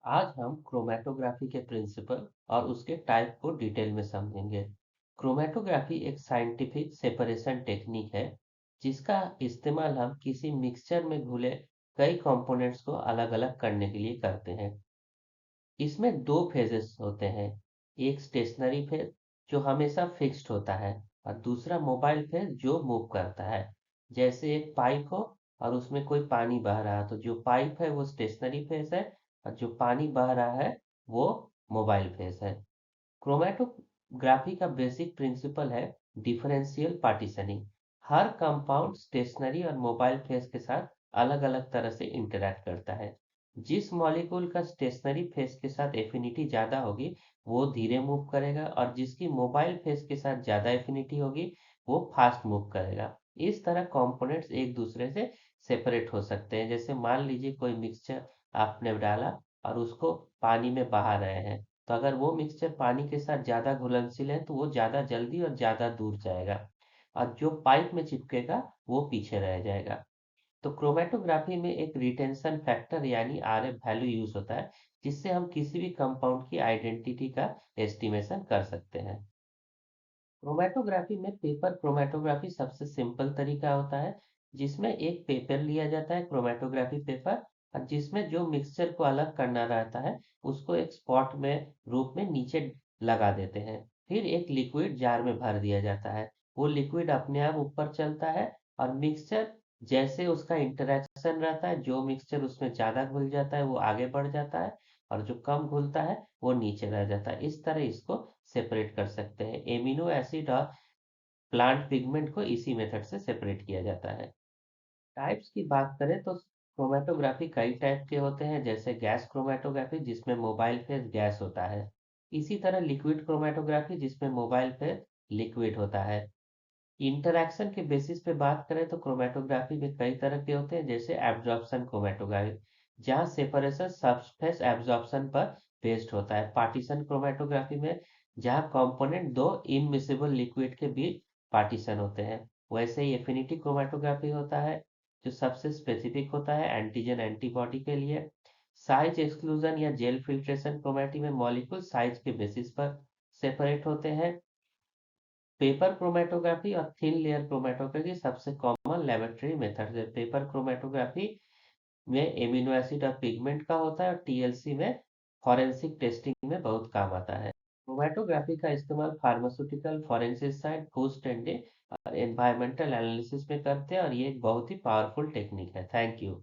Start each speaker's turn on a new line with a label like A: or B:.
A: आज हम क्रोमैटोग्राफी के प्रिंसिपल और उसके टाइप को डिटेल में समझेंगे। क्रोमैटोग्राफी एक साइंटिफिक सेपरेशन टेक्निक है जिसका इस्तेमाल हम किसी मिक्सचर में घुले कई कंपोनेंट्स को अलग-अलग करने के लिए करते हैं। इसमें दो फेजेस होते हैं, एक स्टेशनरी फेज जो हमेशा फिक्स्ड होता है और दूसरा मोबाइल फेज जो मूव करता है। जैसे एक पाइप हो और उसमें कोई पानी बह रहा है तो जो पाइप है वो स्टेशनरी फेज है और जो पानी बह रहा है वो मोबाइल फेज है। क्रोमैटोग्राफी का बेसिक प्रिंसिपल है डिफरेंशियल पार्टीशनिंग। हर कंपाउंड स्टेशनरी और मोबाइल फेज के साथ अलग-अलग तरह से इंटरैक्ट करता है। जिस मॉलिक्यूल का स्टेशनरी फेज के साथ एफिनिटी ज़्यादा होगी, वो धीरे मूव करेगा और जिसकी मोबाइल फेज के साथ ज़्यादा एफिनिटी होगी, वो फास्ट मूव करेगा। इस तरह कंपोनेंट्स एक दूसरे से सेपरेट हो सकते हैं। जैसे मान लीजिए कोई मिक्सचर आपने डाला और उसको पानी में बहा रहे हैं। तो अगर वो मिक्सचर पानी के साथ ज़्यादा घुलनशील है तो वो ज़्यादा जल्दी और ज़्यादा दूर जाएगा और जो पाइप में चिपकेगा वो पीछे रह जाएगा। तो क्रोमैटोग्राफी में एक रिटेंशन फैक्टर यानी आरएफ वैल्यू यूज होता है जिससे हम किसी भी कंपाउंड की आइडेंटिटी का एस्टिमेशन कर सकते हैं। क्रोमैटोग्राफी में पेपर क्रोमैटोग्राफी सबसे सिंपल तरीका होता है जिसमें एक पेपर लिया जाता है क्रोमैटोग्राफी पेपर और जिसमें जो मिक्सचर को अलग करना रहता है उसको एक स्पॉट में रूप में नीचे लगा देते हैं। फिर एक लिक्विड जार में भर दिया जाता है, वो लिक्विड अपने आप ऊपर चलता है और मिक्सचर जैसे उसका इंटरेक्शन रहता है, जो मिक्सचर उसमें ज़्यादा घुल जाता है वो आगे बढ़ जाता है और जो कम घुलता है वो नीचे रह जाता है। इस तरह इसको सेपरेट कर सकते हैं। एमिनो एसिड और प्लांट पिगमेंट को इसी मेथड से सेपरेट किया जाता है। टाइप्स की बात करें तो क्रोमैटोग्राफी कई टाइप के होते हैं, जैसे गैस क्रोमैटोग्राफी जिसमें मोबाइल फेज गैस होता है। इसी तरह लिक्विड क्रोमैटोग्राफी जिसमें मोबाइल फेज लिक्विड होता है। इंटरैक्शन के बेसिस पे बात करें तो क्रोमैटोग्राफी में कई तरह के होते हैं, जैसे एब्जॉर्प्शन क्रोमैटोग्राफी जहाँ सेपरेशन सरफेस एब्जॉर्प्शन पर बेस्ड होता है। पार्टीशन क्रोमैटोग्राफी में जहाँ कंपोनेंट दो इममिसिबल लिक्विड के बीच पार्टीशन होते हैं। वैसे ही एफिनिटी क्रोमैटोग्राफी होता है जो सबसे स्पेसिफिक होता है एंटीजन एंटीबॉडी के लिए। साइज एक्सक्लूजन या जेल फिल्ट्रेशन क्रोमैटी में मॉलिक्यूल साइज के बेसिस पर सेपरेट होते हैं। पेपर क्रोमैटोग्राफी और थिन लेयर क्रोमैटोग्राफी सबसे कॉमन लेबोरेटरी मेथड है। पेपर क्रोमैटोग्राफी में एमिनो एसिड और पिगमेंट का होता है और टीएलसी में फॉरेंसिक टेस्टिंग में बहुत काम आता है। क्रोमैटोग्राफी का इस्तेमाल pharmaceutical, forensic science, food standard और एनवायरमेंटल एनालिसिस में करते हैं और ये एक बहुत ही पावरफुल टेक्निक है। Thank you.